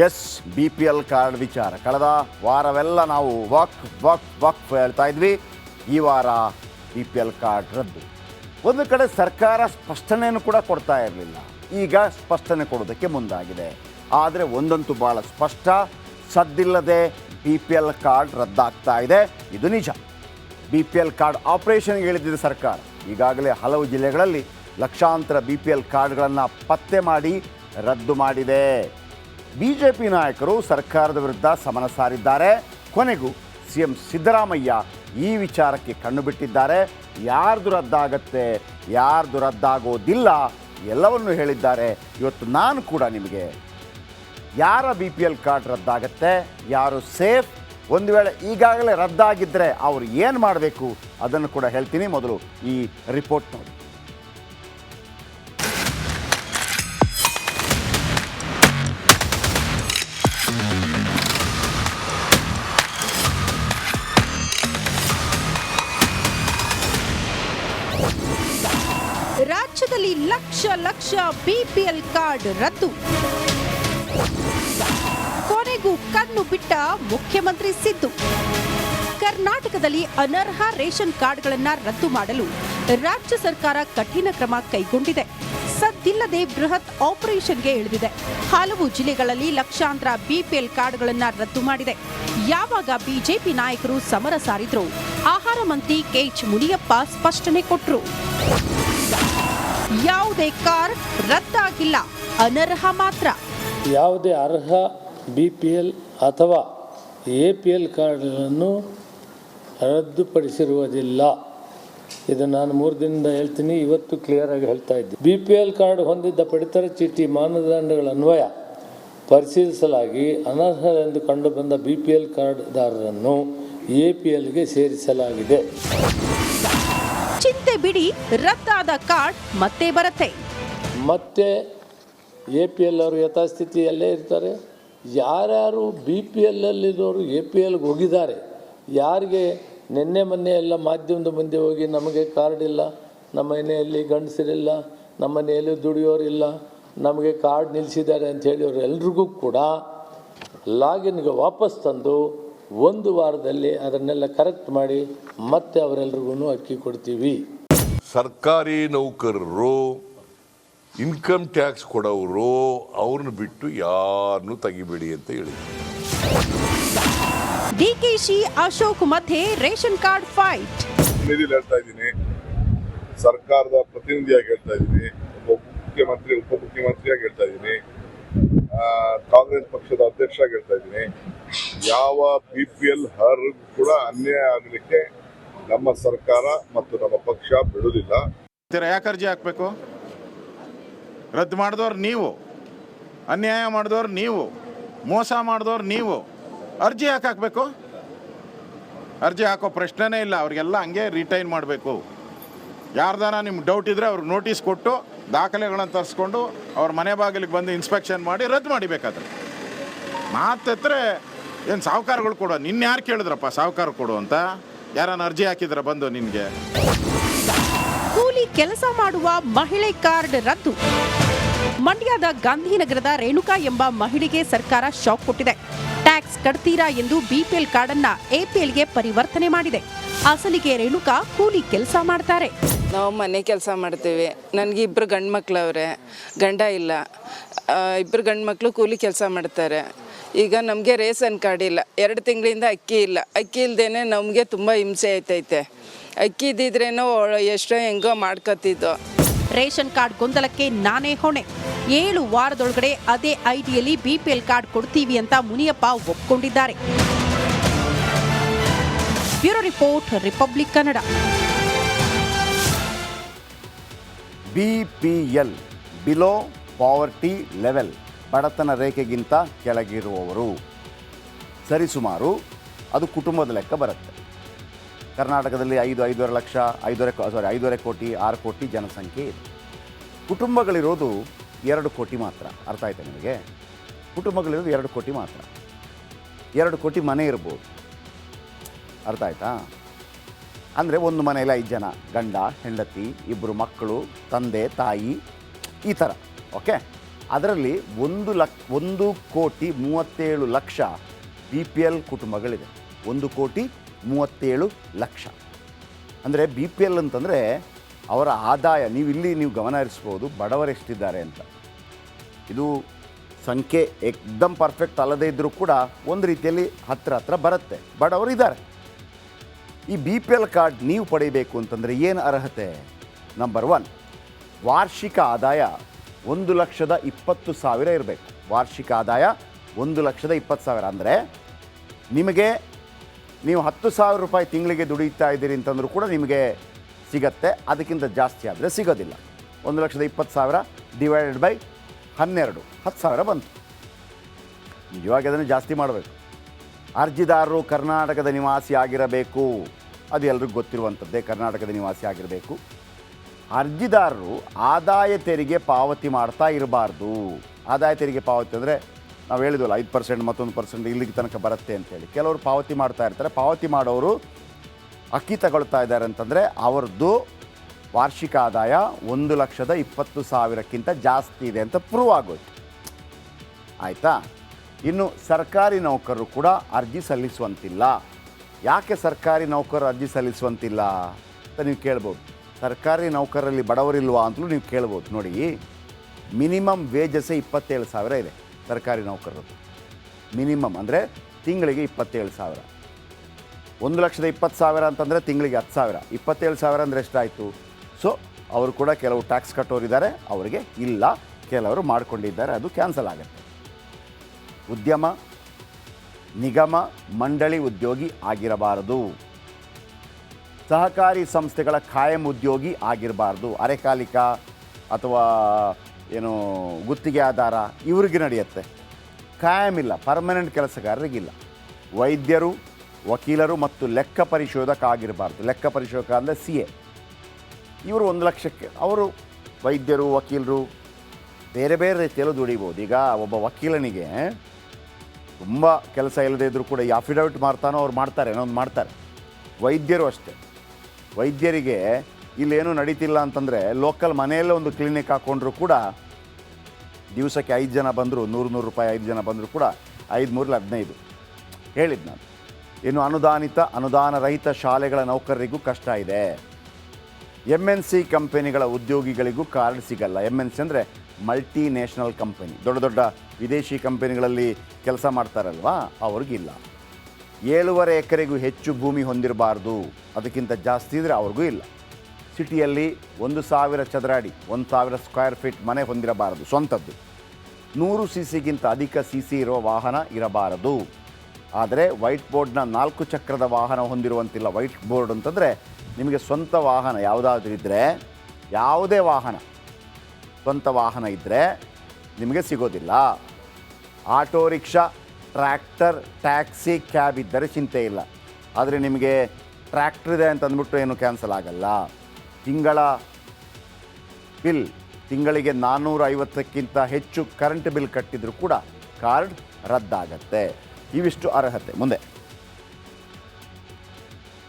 S, BPL card ವಿಚಾರ ಕಳೆದ ವಾರವೆಲ್ಲ ನಾವು ವಕ್ಫ್ ಹೇಳ್ತಾ ಇದ್ವಿ. ಈ ವಾರ BPL ಕಾರ್ಡ್ ರದ್ದು. ಒಂದು ಕಡೆ ಸರ್ಕಾರ ಸ್ಪಷ್ಟನೆಯನ್ನು ಕೂಡ ಕೊಡ್ತಾ ಇರಲಿಲ್ಲ, ಈಗ ಸ್ಪಷ್ಟನೆ ಕೊಡೋದಕ್ಕೆ ಮುಂದಾಗಿದೆ. ಆದರೆ ಒಂದಂತೂ ಭಾಳ ಸ್ಪಷ್ಟ, ಸದ್ದಿಲ್ಲದೆ BPL ಕಾರ್ಡ್ ರದ್ದಾಗ್ತಾ ಇದೆ. ಇದು ನಿಜ. BPL ಕಾರ್ಡ್ ಆಪರೇಷನ್ಗೆ ಇಳಿದಿದೆ ಸರ್ಕಾರ. ಈಗಾಗಲೇ ಹಲವು ಜಿಲ್ಲೆಗಳಲ್ಲಿ ಲಕ್ಷಾಂತರ BPL ಕಾರ್ಡ್ಗಳನ್ನು ಪತ್ತೆ ಮಾಡಿ ರದ್ದು ಮಾಡಿದೆ. BJP ನಾಯಕರು ಸರ್ಕಾರದ ವಿರುದ್ಧ ಸಮರ ಸಾರಿದ್ದಾರೆ. ಕೊನೆಗೂ CM ಸಿದ್ದರಾಮಯ್ಯ ಈ ವಿಚಾರಕ್ಕೆ ಕಣ್ಣು ಬಿಟ್ಟಿದ್ದಾರೆ. ಯಾರ್ದು ರದ್ದಾಗತ್ತೆ, ಯಾರ್ದು ರದ್ದಾಗೋದಿಲ್ಲ ಎಲ್ಲವನ್ನೂ ಹೇಳಿದ್ದಾರೆ. ಇವತ್ತು ನಾನು ಕೂಡ ನಿಮಗೆ ಯಾರ BPL ಕಾರ್ಡ್ ರದ್ದಾಗತ್ತೆ, ಯಾರು ಸೇಫ್, ಒಂದು ವೇಳೆ ಈಗಾಗಲೇ ರದ್ದಾಗಿದ್ದರೆ ಅವರು ಏನು ಮಾಡಬೇಕು ಅದನ್ನು ಕೂಡ ಹೇಳ್ತೀನಿ. ಮೊದಲು ಈ ರಿಪೋರ್ಟ್ ನೋಡಿ. ರಾಜ್ಯದಲ್ಲಿ ಲಕ್ಷ BPL ಕಾರ್ಡ್ ರದ್ದು. ಕೊನೆಗೂ ಕಣ್ಣು ಬಿಟ್ಟ ಮುಖ್ಯಮಂತ್ರಿ ಸಿದ್ದು. ಕರ್ನಾಟಕದಲ್ಲಿ ಅನರ್ಹ ರೇಷನ್ ಕಾರ್ಡ್ಗಳನ್ನು ರದ್ದು ಮಾಡಲು ರಾಜ್ಯ ಸರ್ಕಾರ ಕಠಿಣ ಕ್ರಮ ಕೈಗೊಂಡಿದೆ. ಸದ್ದಿಲ್ಲದೆ ಬೃಹತ್ ಆಪರೇಷನ್ಗೆ ಇಳಿದಿದೆ. ಹಲವು ಜಿಲ್ಲೆಗಳಲ್ಲಿ ಲಕ್ಷಾಂತರ BPL ಕಾರ್ಡ್ಗಳನ್ನು ರದ್ದು ಮಾಡಿದೆ. ಯಾವಾಗ ಬಿಜೆಪಿ ನಾಯಕರು ಸಮರ ಸಾರಿದ್ರು, ಆಹಾರ ಮಂತ್ರಿ KH ಮುನಿಯಪ್ಪ ಸ್ಪಷ್ಟನೆ ಕೊಟ್ಟರು. ಯಾವುದೇ ಕಾರ್ಡ್ ರದ್ದಾಗಿಲ್ಲ, ಅನರ್ಹ ಮಾತ್ರ. ಯಾವುದೇ ಅರ್ಹ BPL ಅಥವಾ APL ಕಾರ್ಡ್ಗಳನ್ನು ರದ್ದುಪಡಿಸಿರುವುದಿಲ್ಲ. ಇದು ನಾನು 3 ದಿನದಿಂದ ಹೇಳ್ತೀನಿ, ಇವತ್ತು ಕ್ಲಿಯರ್ ಆಗಿ ಹೇಳ್ತಾ ಇದ್ದೀನಿ. BPL ಕಾರ್ಡ್ ಹೊಂದಿದ್ದ ಪಡಿತರ ಚೀಟಿ ಮಾನದಂಡಗಳ ಅನ್ವಯ ಪರಿಶೀಲಿಸಲಾಗಿ ಅನರ್ಹರೆಂದು ಕಂಡುಬಂದ BPL ಕಾರ್ಡ್ದಾರರನ್ನು APLಗೆ ಸೇರಿಸಲಾಗಿದೆ. ಚಿಂತೆ ಬಿಡಿ, ರದ್ದಾದ ಕಾರ್ಡ್ ಮತ್ತೆ ಬರುತ್ತೆ. ಮತ್ತೆ APL ಅವರು ಯಥಾಸ್ಥಿತಿಯಲ್ಲೇ ಇರ್ತಾರೆ. ಯಾರ್ಯಾರು BPLಲ್ಲಿರೋರು APLಗೆ ಹೋಗಿದ್ದಾರೆ, ಯಾರಿಗೆ ನಿನ್ನೆ ಮೊನ್ನೆ ಎಲ್ಲ ಮಾಧ್ಯಮದ ಮುಂದೆ ಹೋಗಿ ನಮಗೆ ಕಾರ್ಡ್ ಇಲ್ಲ, ನಮ್ಮ ಮನೆಯಲ್ಲಿ ಗಂಡಸರಿಲ್ಲ, ನಮ್ಮ ಮನೆಯಲ್ಲಿ ದುಡಿಯೋರಿಲ್ಲ, ನಮಗೆ ಕಾರ್ಡ್ ನಿಲ್ಲಿಸಿದ್ದಾರೆ ಅಂತ ಹೇಳಿದ್ರು ಎಲ್ರಿಗೂ ಕೂಡ ಲಾಗಿನ್ಗೆ ವಾಪಸ್ ತಂದು 1 ವಾರದಲ್ಲಿ ಅದನ್ನೆಲ್ಲ ಕರೆಕ್ಟ್ ಮಾಡಿ ಮತ್ತೆ ಅವರೆಲ್ರಿಗೂ ಅಕ್ಕಿ ಕೊಡ್ತೀವಿ. ಸರ್ಕಾರಿ ನೌಕರರು, ಇನ್ಕಮ್ ಟ್ಯಾಕ್ಸ್ ಕೊಡೋರು, ಅವ್ರನ್ನ ಬಿಟ್ಟು ಯಾರನ್ನೂ ತೆಗಿಬೇಡಿ ಅಂತ ಹೇಳಿದ್ರು. DKಶಿ ಅಶೋಕ್ ಮಧ್ಯೆ ರೇಷನ್ ಕಾರ್ಡ್ ಫೈಟ್. ಹೇಳ್ತಾ ಇದ್ದೀನಿ, ಸರ್ಕಾರದ ಪ್ರತಿನಿಧಿಯಾಗಿ ಹೇಳ್ತಾ ಇದ್ದೀನಿ, ಮುಖ್ಯಮಂತ್ರಿ ಉಪಮುಖ್ಯಮಂತ್ರಿಯಾಗಿ ಹೇಳ್ತಾ ಇದ್ದೀನಿ, ಕಾಂಗ್ರೆಸ್ ಪಕ್ಷದ ಅಧ್ಯಕ್ಷರಾಗಿ ಹೇಳ್ತಾ ಇದ್ದೀನಿ. ಯಾವ BPL ಅರ್ಹರಿಗೂ ಕೂಡ ಅನ್ಯಾಯ ಆಗಲಿಕ್ಕೆ ನಮ್ಮ ಸರ್ಕಾರ ಮತ್ತು ನಮ್ಮ ಪಕ್ಷ ಬಿಡುವುದಿಲ್ಲ. ಯಾಕೆ ಅರ್ಜಿ ಹಾಕಬೇಕು? ರದ್ದು ಮಾಡಿದವ್ರು ನೀವು, ಅನ್ಯಾಯ ಮಾಡಿದವ್ರು ನೀವು, ಮೋಸ ಮಾಡಿದವ್ರು ನೀವು. ಅರ್ಜಿ ಯಾಕೆ ಹಾಕಬೇಕು? ಅರ್ಜಿ ಹಾಕೋ ಪ್ರಶ್ನೆನೇ ಇಲ್ಲ. ಅವ್ರಿಗೆಲ್ಲ ಹಂಗೆ ರಿಟೈನ್ ಮಾಡಬೇಕು. ಯಾರ್ದಾನ ನಿಮ್ಗೆ ಡೌಟ್ ಇದ್ದರೆ ಅವ್ರಿಗೆ ನೋಟಿಸ್ ಕೊಟ್ಟು ದಾಖಲೆಗಳನ್ನು ತರಿಸ್ಕೊಂಡು ಅವ್ರ ಮನೆ ಬಾಗಿಲಿಗೆ ಬಂದು ಇನ್ಸ್ಪೆಕ್ಷನ್ ಮಾಡಿ ರದ್ದು ಮಾಡಿಬೇಕಾದ್ರೆ. ಮಾತೆತ್ತರೆ ಏನು ಸಾಹುಕಾರಗಳು ಕೊಡೋ? ನಿನ್ನ ಯಾರು ಕೇಳಿದ್ರಪ್ಪ ಸಾಹುಕಾರ ಕೊಡು ಅಂತ? ಯಾರನ್ನ ಅರ್ಜಿ ಹಾಕಿದ್ರ ಬಂದು ನಿನಗೆ? ಕೂಲಿ ಕೆಲಸ ಮಾಡುವ ಮಹಿಳೆ ಕಾರ್ಡ್ ರದ್ದು. ಮಂಡ್ಯದ ಗಾಂಧಿನಗರದ ರೇಣುಕಾ ಎಂಬ ಮಹಿಳೆಗೆ ಸರ್ಕಾರ ಶಾಕ್ ಕೊಟ್ಟಿದೆ. ಟ್ಯಾಕ್ಸ್ ಕಟ್ತೀರಾ ಎಂದು BPL ಕಾರ್ಡ್ ಅನ್ನ APLಗೆ ಪರಿವರ್ತನೆ ಮಾಡಿದೆ. ಅಸಲಿಗೆ ರೇಣುಕಾ ಕೂಲಿ ಕೆಲಸ ಮಾಡ್ತಾರೆ. ನಾವು ಮನೆ ಕೆಲಸ ಮಾಡ್ತೀವಿ. ನನಗೆ 2 ಗಂಡು ಮಕ್ಕಳವ್ರೆ, ಗಂಡ ಇಲ್ಲ. 2 ಗಂಡು ಮಕ್ಕಳು ಕೂಲಿ ಕೆಲಸ ಮಾಡ್ತಾರೆ. ಈಗ ನಮಗೆ ರೇಷನ್ ಕಾರ್ಡ್ ಇಲ್ಲ, 2 ತಿಂಗಳಿಂದ ಅಕ್ಕಿ ಇಲ್ಲ. ಅಕ್ಕಿ ಇಲ್ದೇನೆ ನಮಗೆ ತುಂಬ ಹಿಂಸೆ ಆಯ್ತೈತೆ. ಅಕ್ಕಿ ಇದ್ದಿದ್ರೇನೋ ಎಷ್ಟೋ ಹೆಂಗೋ ಮಾಡ್ಕೊತಿದ್ದೋ. ರೇಷನ್ ಕಾರ್ಡ್ ಗೊಂದಲಕ್ಕೆ ನಾನೇ ಹೊಣೆ. 7 ವಾರದೊಳಗಡೆ ಅದೇ ಐಡಿಯಲ್ಲಿ BPL ಕಾರ್ಡ್ ಕೊಡ್ತೀವಿ ಅಂತ ಮುನಿಯಪ್ಪ ಒಪ್ಕೊಂಡಿದ್ದಾರೆ. Bureau report, republic Kannada. BPL below poverty level, ಬಡತನ ರೇಖೆಗಿಂತ ಕೆಳಗಿರುವವರು. ಸರಿಸುಮಾರು ಅದು ಕುಟುಂಬದ ಲೆಕ್ಕ ಬರುತ್ತೆ. ಕರ್ನಾಟಕದಲ್ಲಿ 5.5 ಕೋಟಿ 6 ಕೋಟಿ ಜನಸಂಖ್ಯೆ ಇದೆ. ಕುಟುಂಬಗಳಿರೋದು 2 ಕೋಟಿ ಮಾತ್ರ. ಅರ್ಥ ಆಯ್ತಾ ನಿಮಗೆ? ಕುಟುಂಬಗಳಿರೋದು 2 ಕೋಟಿ ಮಾತ್ರ. 2 ಕೋಟಿ ಮನೆ ಇರ್ಬೋದು. ಅರ್ಥ ಆಯ್ತಾ? ಅಂದರೆ ಒಂದು ಮನೆಯಲ್ಲಿ 5 ಜನ, ಗಂಡ ಹೆಂಡತಿ, 2 ಮಕ್ಕಳು, ತಂದೆ ತಾಯಿ, ಈ ಥರ. ಓಕೆ, ಅದರಲ್ಲಿ 1,37,00,000 BPL ಕುಟುಂಬಗಳಿದೆ. 1,37,00,000 ಅಂದರೆ BPL ಅಂತಂದರೆ ಅವರ ಆದಾಯ. ನೀವು ಗಮನ ಹರಿಸ್ಬೋದು ಬಡವರೆಷ್ಟಿದ್ದಾರೆ ಅಂತ. ಇದು ಸಂಖ್ಯೆ ಏಕ್ದಮ್ ಪರ್ಫೆಕ್ಟ್ ಅಲ್ಲದೇ ಇದ್ದರೂ ಕೂಡ ಒಂದು ರೀತಿಯಲ್ಲಿ ಹತ್ರ ಬರುತ್ತೆ. ಬಡವರು ಇದ್ದಾರೆ. ಈ BPL ಕಾರ್ಡ್ ನೀವು ಪಡಿಬೇಕು ಅಂತಂದರೆ ಏನು ಅರ್ಹತೆ? ನಂಬರ್ 1, ವಾರ್ಷಿಕ ಆದಾಯ 1,20,000 ಇರಬೇಕು. ವಾರ್ಷಿಕ ಆದಾಯ 1,20,000 ಅಂದರೆ ನೀವು 10,000 ರೂಪಾಯಿ ತಿಂಗಳಿಗೆ ದುಡಿತಾ ಇದ್ದೀರಿ ಅಂತಂದರೂ ಕೂಡ ನಿಮಗೆ ಸಿಗತ್ತೆ. ಅದಕ್ಕಿಂತ ಜಾಸ್ತಿ ಆದರೆ ಸಿಗೋದಿಲ್ಲ. 1,20,000 ಡಿವೈಡೆಡ್ ಬೈ 12, 10,000 ಬಂತು. ನಿಜವಾಗಿ ಅದನ್ನು ಜಾಸ್ತಿ ಮಾಡಬೇಕು. ಅರ್ಜಿದಾರರು ಕರ್ನಾಟಕದ ನಿವಾಸಿ ಆಗಿರಬೇಕು. ಅದು ಎಲ್ರಿಗೂ ಗೊತ್ತಿರುವಂಥದ್ದೇ, ಕರ್ನಾಟಕದ ನಿವಾಸಿ ಆಗಿರಬೇಕು. ಅರ್ಜಿದಾರರು ಆದಾಯ ತೆರಿಗೆ ಪಾವತಿ ಮಾಡ್ತಾ ಇರಬಾರ್ದು. ಆದಾಯ ತೆರಿಗೆ ಪಾವತಿ ಅಂದರೆ ನಾವು ಹೇಳಿದ್ವಲ್ಲ 5% ಮತ್ತೊಂದು % ಇಲ್ಲಿಗೆ ತನಕ ಬರುತ್ತೆ ಅಂತೇಳಿ. ಕೆಲವರು ಪಾವತಿ ಮಾಡ್ತಾ ಇರ್ತಾರೆ. ಪಾವತಿ ಮಾಡೋರು ಅಕ್ಕಿ ತಗೊಳ್ತಾ ಇದ್ದಾರೆ ಅಂತಂದರೆ ಅವ್ರದ್ದು ವಾರ್ಷಿಕ ಆದಾಯ 1,20,000ಕ್ಕಿಂತ ಜಾಸ್ತಿ ಇದೆ ಅಂತ ಪ್ರೂವ್ ಆಗೋಯ್ತು. ಆಯಿತಾ? ಇನ್ನು ಸರ್ಕಾರಿ ನೌಕರರು ಕೂಡ ಅರ್ಜಿ ಸಲ್ಲಿಸುವಂತಿಲ್ಲ. ಯಾಕೆ ಸರ್ಕಾರಿ ನೌಕರರು ಅರ್ಜಿ ಸಲ್ಲಿಸುವಂತಿಲ್ಲ ಅಂತ ನೀವು ಕೇಳ್ಬೋದು. ಸರ್ಕಾರಿ ನೌಕರರಲ್ಲಿ ಬಡವರಿಲ್ವಾ ಅಂತಲೂ ನೀವು ಕೇಳ್ಬೋದು. ನೋಡಿ, ಮಿನಿಮಮ್ ವೇಜಸ್ಸೇ 27,000 ಇದೆ ಸರ್ಕಾರಿ ನೌಕರರು. ಮಿನಿಮಮ್ ಅಂದರೆ ತಿಂಗಳಿಗೆ 27,000. 1,20,000 ಅಂತಂದರೆ ತಿಂಗಳಿಗೆ 10,000. 27,000 ಅಂದರೆ ಎಷ್ಟಾಯಿತು? ಸೊ ಅವರು ಕೂಡ ಕೆಲವು ಟ್ಯಾಕ್ಸ್ ಕಟ್ಟೋರಿದ್ದಾರೆ, ಅವರಿಗೆ ಇಲ್ಲ. ಕೆಲವರು ಮಾಡ್ಕೊಂಡಿದ್ದಾರೆ, ಅದು ಕ್ಯಾನ್ಸಲ್ ಆಗುತ್ತೆ. ಉದ್ಯಮ, ನಿಗಮ, ಮಂಡಳಿ ಉದ್ಯೋಗಿ ಆಗಿರಬಾರದು. ಸಹಕಾರಿ ಸಂಸ್ಥೆಗಳ ಖಾಯಂ ಉದ್ಯೋಗಿ ಆಗಿರಬಾರ್ದು. ಅರೆಕಾಲಿಕ ಅಥವಾ ಏನು ಗುತ್ತಿಗೆ ಆಧಾರ ಇವ್ರಿಗೆ ನಡೆಯುತ್ತೆ. ಖಾಯಂ ಇಲ್ಲ, ಪರ್ಮನೆಂಟ್ ಕೆಲಸಗಾರರಿಗಿಲ್ಲ. ವೈದ್ಯರು, ವಕೀಲರು ಮತ್ತು ಲೆಕ್ಕ ಪರಿಶೋಧಕ ಆಗಿರಬಾರ್ದು. ಲೆಕ್ಕ ಪರಿಶೋಧಕ ಅಂದರೆ CA. ಇವರು 1 ಲಕ್ಷಕ್ಕೆ, ಅವರು ವೈದ್ಯರು, ವಕೀಲರು ಬೇರೆ ಬೇರೆ ರೀತಿಯಲ್ಲೂ ದುಡಿಬೋದು. ಈಗ ಒಬ್ಬ ವಕೀಲನಿಗೆ ತುಂಬ ಕೆಲಸ ಇಲ್ಲದೇ ಇದ್ದರೂ ಕೂಡ ಈ ಅಫಿಡವಿಟ್ ಮಾಡ್ತಾನೋ ಅವ್ರು ಮಾಡ್ತಾರೆ, ಏನೋ ಒಂದು ಮಾಡ್ತಾರೆ. ವೈದ್ಯರು ಅಷ್ಟೇ. ವೈದ್ಯರಿಗೆ ಇಲ್ಲೇನೂ ನಡೀತಿಲ್ಲ ಅಂತಂದರೆ ಲೋಕಲ್ ಮನೆಯಲ್ಲೇ ಒಂದು ಕ್ಲಿನಿಕ್ ಹಾಕ್ಕೊಂಡ್ರು ಕೂಡ ದಿವಸಕ್ಕೆ 5 ಜನ ಬಂದರು, 100 ರೂಪಾಯಿ 5 ಜನ ಬಂದರೂ ಕೂಡ 5 3 15 ಹೇಳಿದ್ದು ನಾನು. ಇನ್ನು ಅನುದಾನ ರಹಿತ ಶಾಲೆಗಳ ನೌಕರರಿಗೂ ಕಷ್ಟ ಇದೆ. MNC ಕಂಪನಿಗಳ ಉದ್ಯೋಗಿಗಳಿಗೂ ಕಾರ್ಡ್ ಸಿಗಲ್ಲ. MNC ಅಂದರೆ ಮಲ್ಟಿ ನ್ಯಾಷನಲ್ ಕಂಪನಿ, ದೊಡ್ಡ ವಿದೇಶಿ ಕಂಪನಿಗಳಲ್ಲಿ ಕೆಲಸ ಮಾಡ್ತಾರಲ್ವಾ, ಅವ್ರಿಗಿಲ್ಲ. 7.5 ಎಕರೆಗೂ ಹೆಚ್ಚು ಭೂಮಿ ಹೊಂದಿರಬಾರ್ದು. ಅದಕ್ಕಿಂತ ಜಾಸ್ತಿ ಇದ್ದರೆ ಅವ್ರಿಗೂ ಇಲ್ಲ. ಸಿಟಿಯಲ್ಲಿ 1,000 ಚದರ ಅಡಿ, 1,000 ಸ್ಕ್ವೇರ್ ಫೀಟ್ ಮನೆ ಹೊಂದಿರಬಾರದು ಸ್ವಂತದ್ದು. 100 CCಗಿಂತ ಅಧಿಕ CC ಇರುವ ವಾಹನ ಇರಬಾರದು. ಆದರೆ ವೈಟ್ ಬೋರ್ಡ್ನ 4 ಚಕ್ರದ ವಾಹನ ಹೊಂದಿರುವಂತಿಲ್ಲ. ವೈಟ್ ಬೋರ್ಡ್ ಅಂತಂದರೆ ನಿಮಗೆ ಸ್ವಂತ ವಾಹನ ಯಾವುದಾದ್ರೂ ಇದ್ದರೆ, ಯಾವುದೇ ವಾಹನ ಸ್ವಂತ ವಾಹನ ಇದ್ದರೆ ನಿಮಗೆ ಸಿಗೋದಿಲ್ಲ. Auto rickshaw, tractor, taxi, cab ಇದ್ದರೆ ಚಿಂತೆ ಇಲ್ಲ. ಆದರೆ ನಿಮಗೆ ಟ್ರ್ಯಾಕ್ಟರ್ ಇದೆ ಅಂತ ಅಂದ್ಬಿಟ್ಟು ಏನು ಕ್ಯಾನ್ಸಲ್ ಆಗಲ್ಲ. ತಿಂಗಳ ಬಿಲ್, ತಿಂಗಳಿಗೆ 450ಕ್ಕಿಂತ ಹೆಚ್ಚು ಕರೆಂಟ್ ಬಿಲ್ ಕಟ್ಟಿದರೂ ಕೂಡ ಕಾರ್ಡ್ ರದ್ದಾಗತ್ತೆ. ಇವಿಷ್ಟು ಅರ್ಹತೆ. ಮುಂದೆ